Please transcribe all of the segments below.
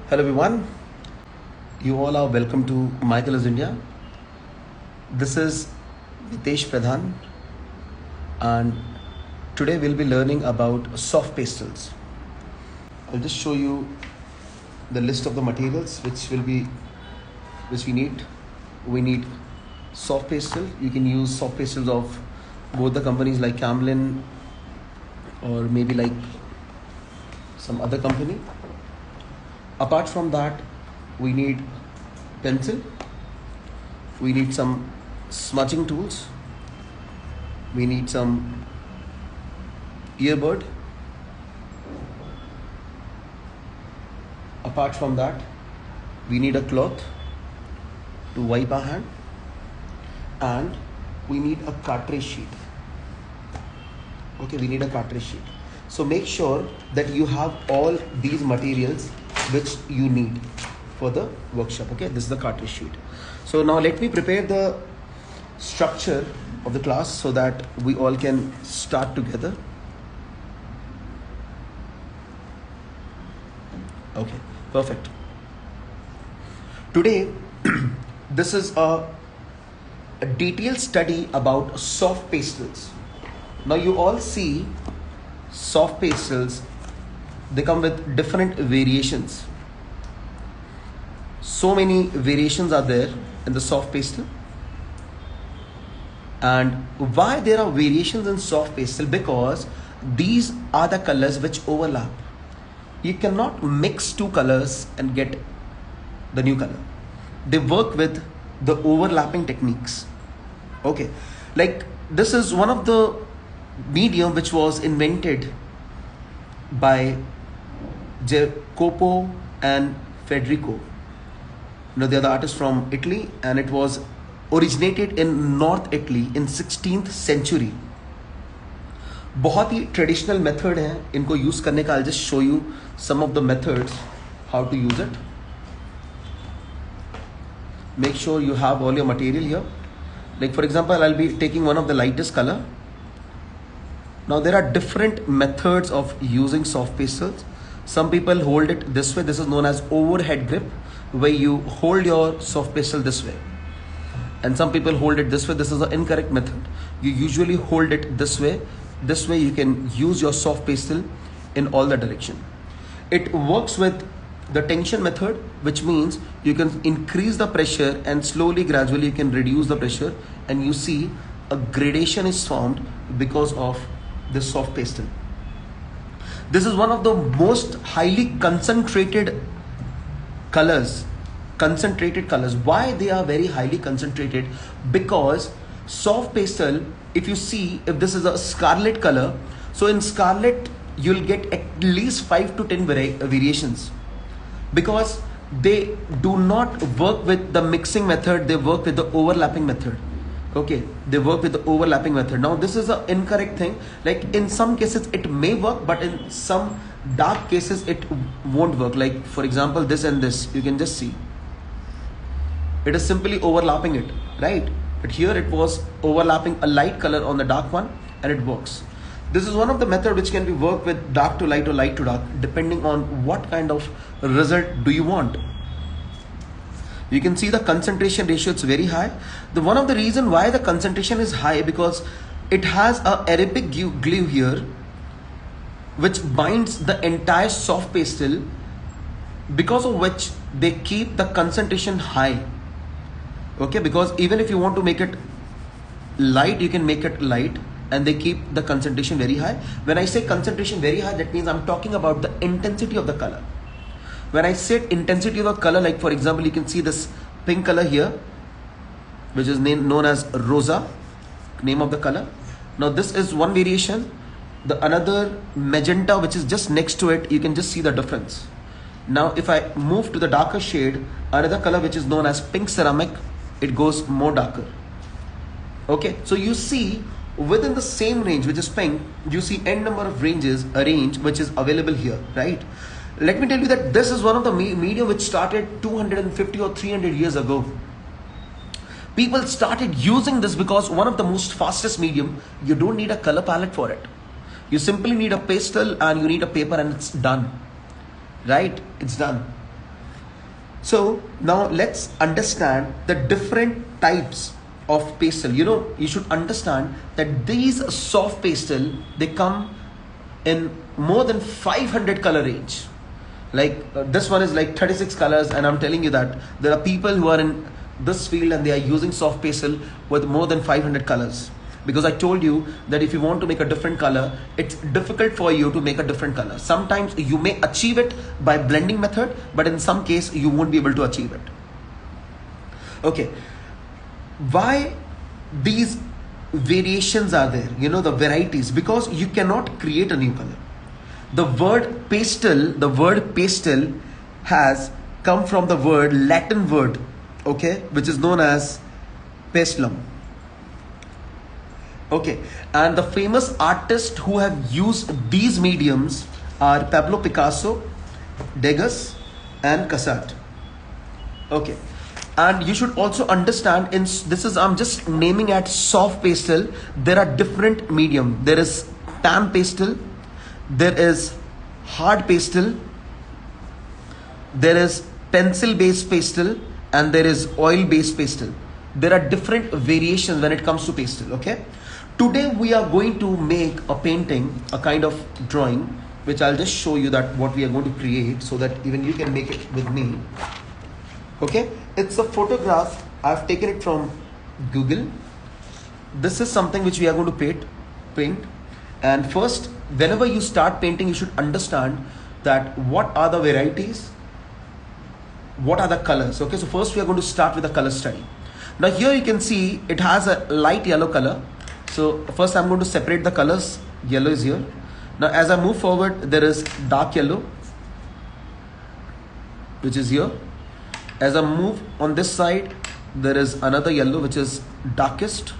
Hello everyone, you all are welcome to My Colors India. This is Vitesh Pradhan and today we'll be learning about soft pastels. I'll just show you the list of the materials which we need. We need soft pastel. You can use soft pastels of both the companies like Camlin or maybe like some other company. Apart from that, we need pencil, we need some smudging tools, we need some earbud. Apart from that, we need a cloth to wipe our hand, and we need a cartridge sheet. Okay, we need a cartridge sheet. So make sure that you have all these materials which you need for the workshop. Okay, this is the cartridge sheet. So now let me prepare the structure of the class so that we all can start together. Okay, perfect. Today this is a detailed study about soft pastels. Now you all see soft pastels, they come with different variations. So many variations are there in the soft pastel. And why there are variations in soft pastel? Because these are the colors which overlap. You cannot mix two colors and get the new color. They work with the overlapping techniques. Okay, like this is one of the medium which was invented by Jacopo and Federico. They are the artists from Italy, and it was originated in North Italy in 16th century. बहुत ही traditional method है इनको use करने का. I'll just show you some of the methods how to use it. Make sure you have all your material here. Like for example, I'll be taking one of the lightest color. Now there are different methods of using soft pastels. Some people hold it this way. This is known as overhead grip, where you hold your soft pastel this way. And some people hold it this way. This is the incorrect method. You usually hold it this way. This way you can use your soft pastel in all the direction. It works with the tension method, which means you can increase the pressure and slowly, gradually you can reduce the pressure, and you see a gradation is formed because of this soft pastel. This is one of the most highly concentrated colors. Why they are very highly concentrated? Because soft pastel, if you see, if this is a scarlet color, so in scarlet you'll get at least 5 to 10 variations, because they do not work with the mixing method, they work with the overlapping method. Okay, they work with the overlapping method. Now this is an incorrect thing. Like in some cases it may work, but in some dark cases it won't work. Like for example, this and this, you can just see it is simply overlapping it, right? But here it was overlapping a light color on the dark one, and it works. This is one of the method which can be worked with dark to light or light to dark, depending on what kind of result do you want. You can see the concentration ratio, it's very high. One of the reason why the concentration is high, because it has a Arabic glue here which binds the entire soft pastel, because of which they keep the concentration high. Okay, because even if you want to make it light, you can make it light, and they keep the concentration very high. When I say concentration very high, that means I'm talking about the intensity of the color. When I said intensity of the color, like for example, you can see this pink color here, which is known as rosa, name of the color. Now this is one variation. The another magenta, which is just next to it, you can just see the difference. Now if I move to the darker shade, another color which is known as pink ceramic, it goes more darker. Okay, so you see within the same range, which is pink, you see n number of ranges, a range which is available here, right? Let me tell you that this is one of the medium which started 250 or 300 years ago. People started using this because one of the most fastest medium, you don't need a color palette for it. You simply need a pastel and you need a paper, and it's done, right? It's done. So now let's understand the different types of pastel. You know, you should understand that these soft pastel, they come in more than 500 color range. Like this one is like 36 colors, and I'm telling you that there are people who are in this field and they are using soft pastel with more than 500 colors. Because I told you that if you want to make a different color, it's difficult for you to make a different color. Sometimes you may achieve it by blending method, but in some case you won't be able to achieve it. Okay, why these variations are there, you know, the varieties? Because you cannot create a new color. The word pastel has come from the Latin word, okay, which is known as pastelum. Okay, and the famous artists who have used these mediums are Pablo Picasso, Degas, and Cassatt. Okay, and you should also understand, I'm just naming at soft pastel. There are different medium. There is tan pastel, there is hard pastel, there is pencil based pastel, and there is oil based pastel. There are different variations when it comes to pastel. Okay, today we are going to make a painting, a kind of drawing, which I'll just show you that what we are going to create, so that even you can make it with me. Okay, it's a photograph. I've taken it from Google. This is something which we are going to paint. And first, whenever you start painting, you should understand that what are the varieties, what are the colors. Okay, so first we are going to start with the color study. Now here you can see it has a light yellow color. So first I'm going to separate the colors. Yellow is here. Now as I move forward, there is dark yellow, which is here. As I move on this side, there is another yellow which is darkest.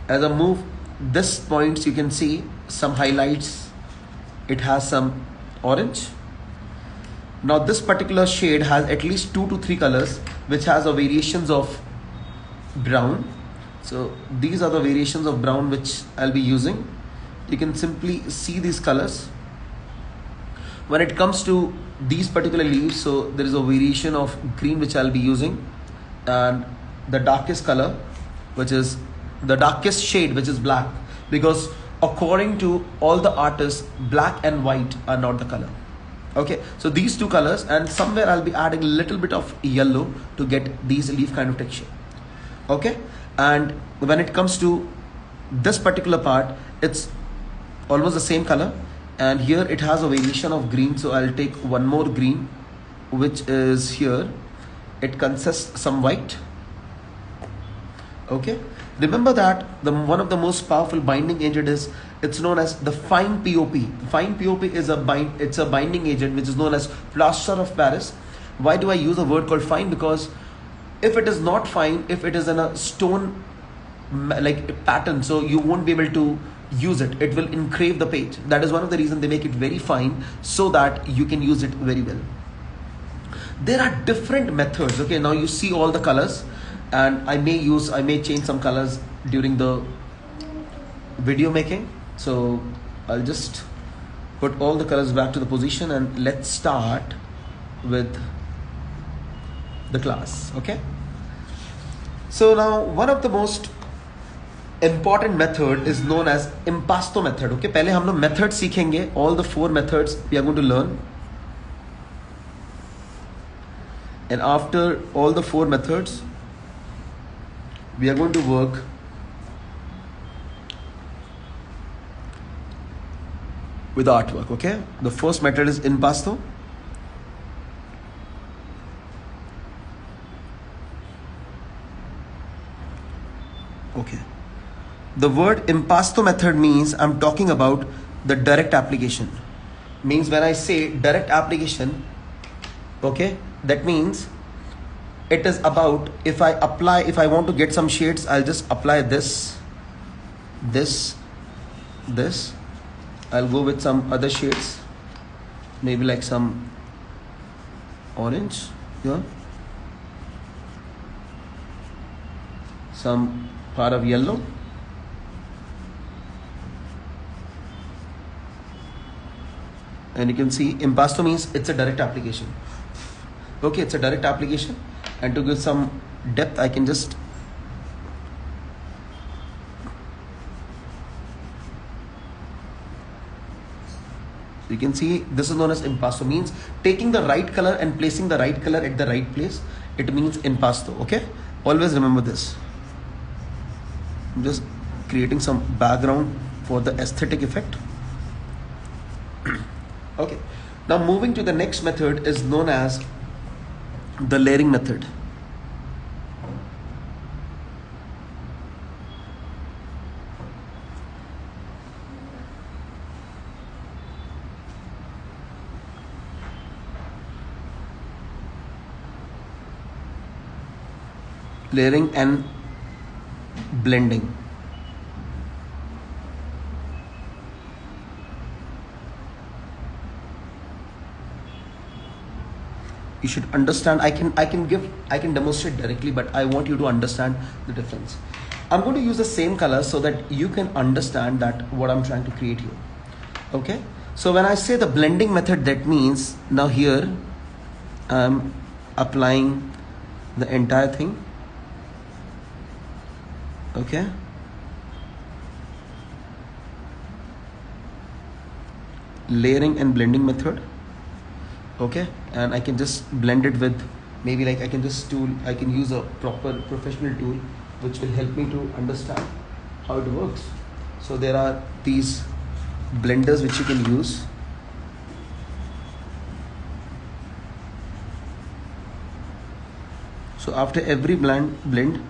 As I move this points, you can see some highlights. It has some orange. Now this particular shade has at least 2 to 3 colors, which has a variations of brown. So these are the variations of brown which I'll be using. You can simply see these colors. When it comes to these particular leaves, so there is a variation of green which I'll be using, and the darkest color, which is the darkest shade, which is black, because according to all the artists, black and white are not the color. Okay, so these two colors, and somewhere I'll be adding a little bit of yellow to get these leaf kind of texture. Okay, and when it comes to this particular part, it's almost the same color, and here it has a variation of green. So I'll take one more green, which is here. It consists some white. Okay, remember that one of the most powerful binding agent is, it's known as the fine POP. Fine POP is a binding agent which is known as plaster of Paris. Why do I use a word called fine? Because if it is not fine, if it is in a stone like pattern, so you won't be able to use it. It will engrave the page. That is one of the reasons they make it very fine, so that you can use it very well. There are different methods. Okay, now you see all the colors, and I may change some colors during the video making. So I'll just put all the colors back to the position, and let's start with the class. Okay, so now one of the most important method is known as Impasto method. Okay, पहले हम लोग method सीखेंगे. All the 4 methods we are going to learn, and after all the 4 methods we are going to work with artwork. Okay, the first method is Impasto. Okay, the word Impasto method means I'm talking about the direct application. Means when I say direct application, okay, that means it is about, if I want to get some shades, I'll just apply this. I'll go with some other shades, maybe like some orange here, some part of yellow, and you can see Impasto means it's a direct application. Okay, it's a direct application, and to give some depth I can just you can see this is known as impasto, means taking the right color and placing the right color at the right place. It means impasto. Okay, always remember this. I'm just creating some background for the aesthetic effect. Okay, now moving to the next method is known as the layering method. Layering and blending. You should understand. I can demonstrate directly, but I want you to understand the difference. I'm going to use the same color so that you can understand that what I'm trying to create here. Okay, so when I say the blending method, that means now here I'm applying the entire thing. Okay, layering and blending method. Okay, and I can just blend it with maybe like I can use a proper professional tool which will help me to understand how it works. So there are these blenders which you can use. So after every blend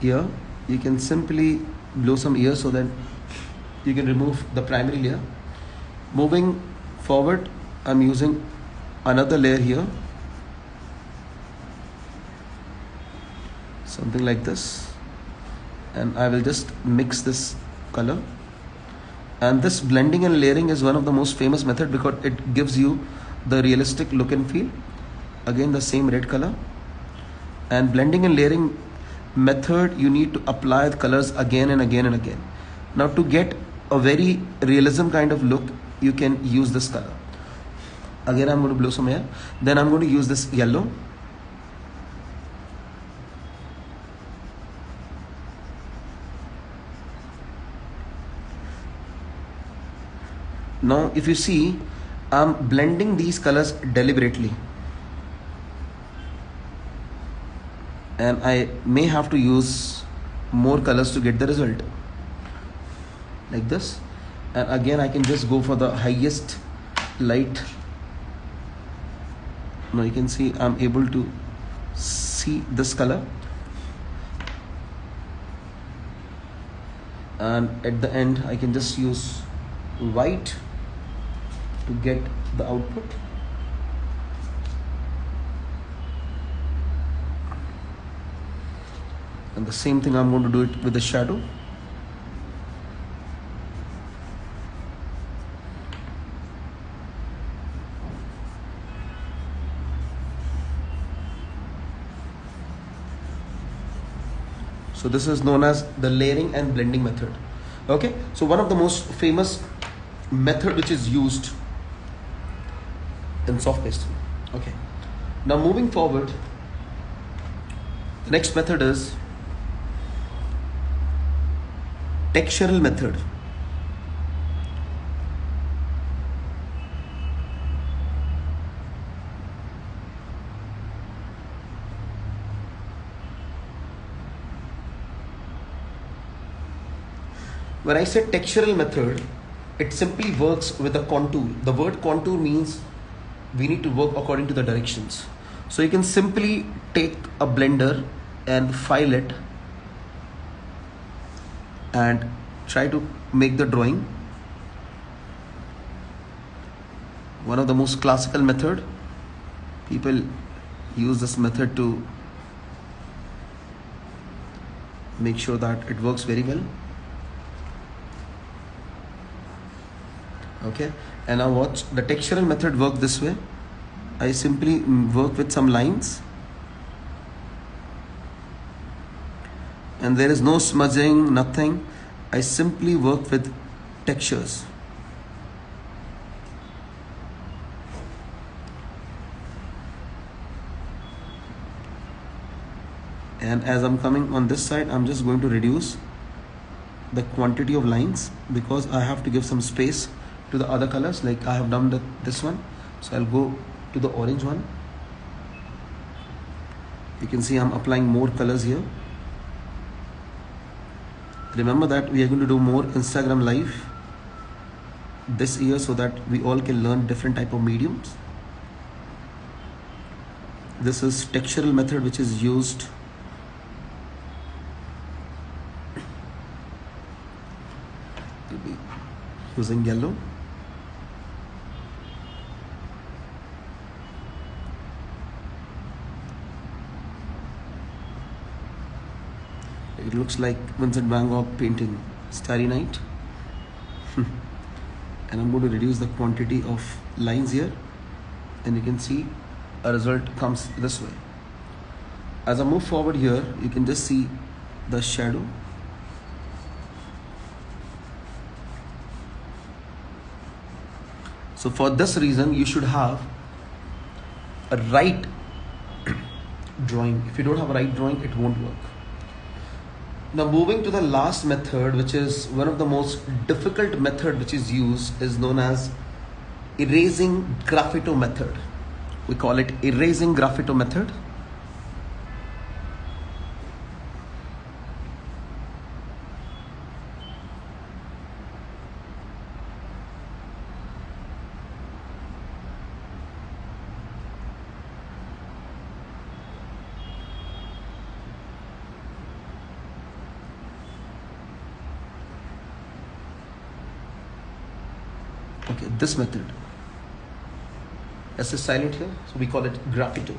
here, you can simply blow some air so that you can remove the primary layer. Moving forward, I'm using another layer here, something like this, and I will just mix this color. And this blending and layering is one of the most famous method because it gives you the realistic look and feel. Again, the same red color. And blending and layering method, you need to apply the colors again and again and again. Now to get a very realism kind of look, you can use this color. Again, I'm going to blow some air. Then I'm going to use this yellow. Now, if you see, I'm blending these colors deliberately. And I may have to use more colors to get the result. Like this. And again, I can just go for the highest light. Now you can see I'm able to see this color, and at the end I can just use white to get the output. And the same thing I'm going to do it with the shadow. So this is known as the layering and blending method. Okay, so one of the most famous method which is used in soft pastel. Okay, now moving forward, the next method is textural method. When I say textural method, it simply works with a contour. The word contour means we need to work according to the directions. So you can simply take a blender and file it and try to make the drawing. One of the most classical method. People use this method to make sure that it works very well. Okay, and now watch the textural method work this way. I simply work with some lines, and there is no smudging, nothing. I simply work with textures. And as I'm coming on this side, I'm just going to reduce the quantity of lines because I have to give some space to the other colors. Like I have done this one, so I'll go to the orange one. You can see I'm applying more colors here. Remember that we are going to do more Instagram live this year so that we all can learn different type of mediums. This is textural method, which is used to be using yellow. It looks like Vincent Van Gogh painting Starry Night. And I'm going to reduce the quantity of lines here, and you can see a result comes this way. As I move forward here, you can just see the shadow. So for this reason, you should have a right drawing. If you don't have a right drawing, it won't work. Now moving to the last method, which is one of the most difficult method which is used, is known as erasing Graphato method. We call it erasing Graphato method. Okay, this method. S is silent here, so we call it Graphato.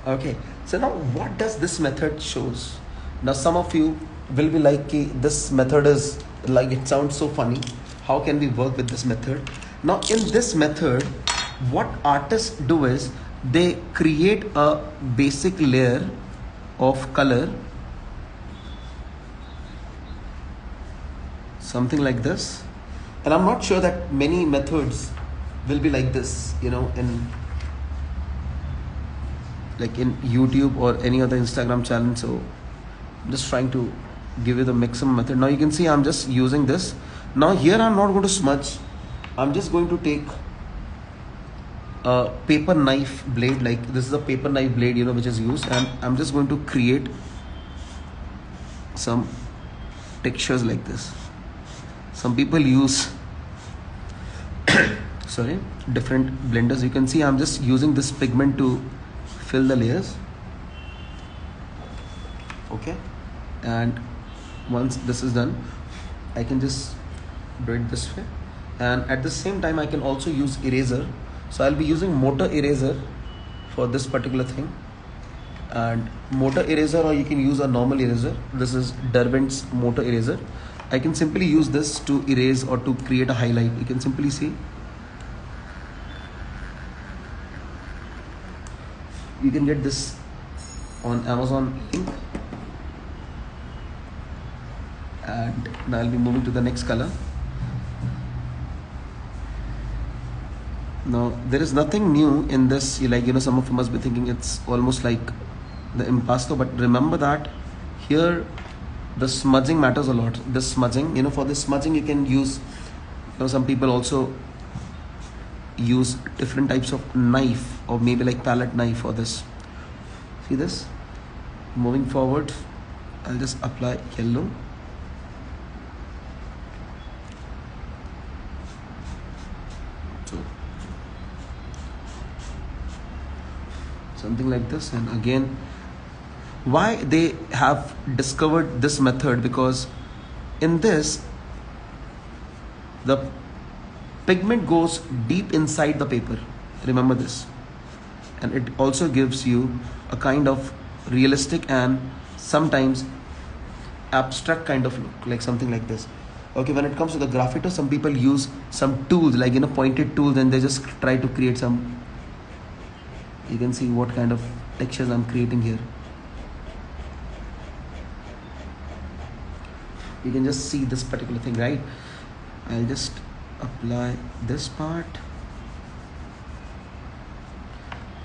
Okay, so now what does this method shows? Now some of you will be like, this method is like, it sounds so funny. How can we work with this method? Now in this method, what artists do is they create a basic layer of color, something like this. And I'm not sure that many methods will be like this, in YouTube or any other Instagram channel. So I'm just trying to give you the maximum method. Now you can see I'm just using this. Now here I'm not going to smudge. I'm just going to take a paper knife blade, like this is a paper knife blade, which is used, and I'm just going to create some textures like this. Some people use different blenders. You can see I'm just using this pigment to fill the layers. Okay, and once this is done, I can just do it this way, and at the same time I can also use eraser. So I'll be using motor eraser for this particular thing, and motor eraser, or you can use a normal eraser. This is Derwent's motor eraser. I can simply use this to erase or to create a highlight. You can simply see. You can get this on Amazon Ink. And now I'll be moving to the next color. Now there is nothing new in this. Some of you must be thinking it's almost like the impasto, but remember that here the smudging matters a lot. This smudging, for this smudging you can use, some people also use different types of knife, or maybe like palette knife for this. See this? Moving forward, I'll just apply yellow. So something like this. And again, why they have discovered this method? Because in this, the pigment goes deep inside the paper. Remember this. And it also gives you a kind of realistic and sometimes abstract kind of look, like something like this. Okay, when it comes to the Graphato, some people use some tools, like pointed tools, and they just try to create some. You can see what kind of textures I'm creating here. You can just see this particular thing, right? I'll just apply this part,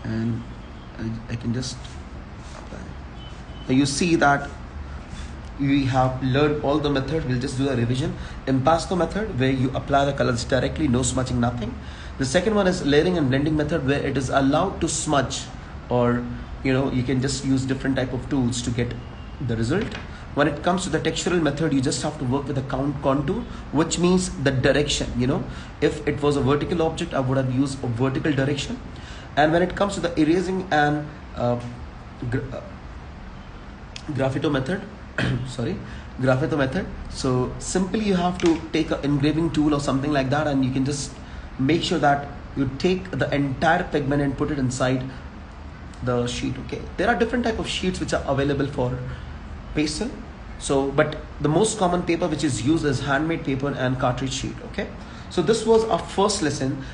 and I can just apply. Now you see that we have learned all the method. We'll just do a revision. Impasto method, where you apply the colors directly, no smudging, nothing. The second one is layering and blending method, where it is allowed to smudge, or you can just use different type of tools to get the result. When it comes to the textural method, you just have to work with a contour, which means the direction. If it was a vertical object, I would have used a vertical direction. And when it comes to the erasing and Graphato method, Graphato method. So simply you have to take an engraving tool or something like that, and you can just make sure that you take the entire pigment and put it inside the sheet. Okay, there are different type of sheets which are available for pastel. So, but the most common paper which is used is handmade paper and cartridge sheet. Okay, so this was our first lesson.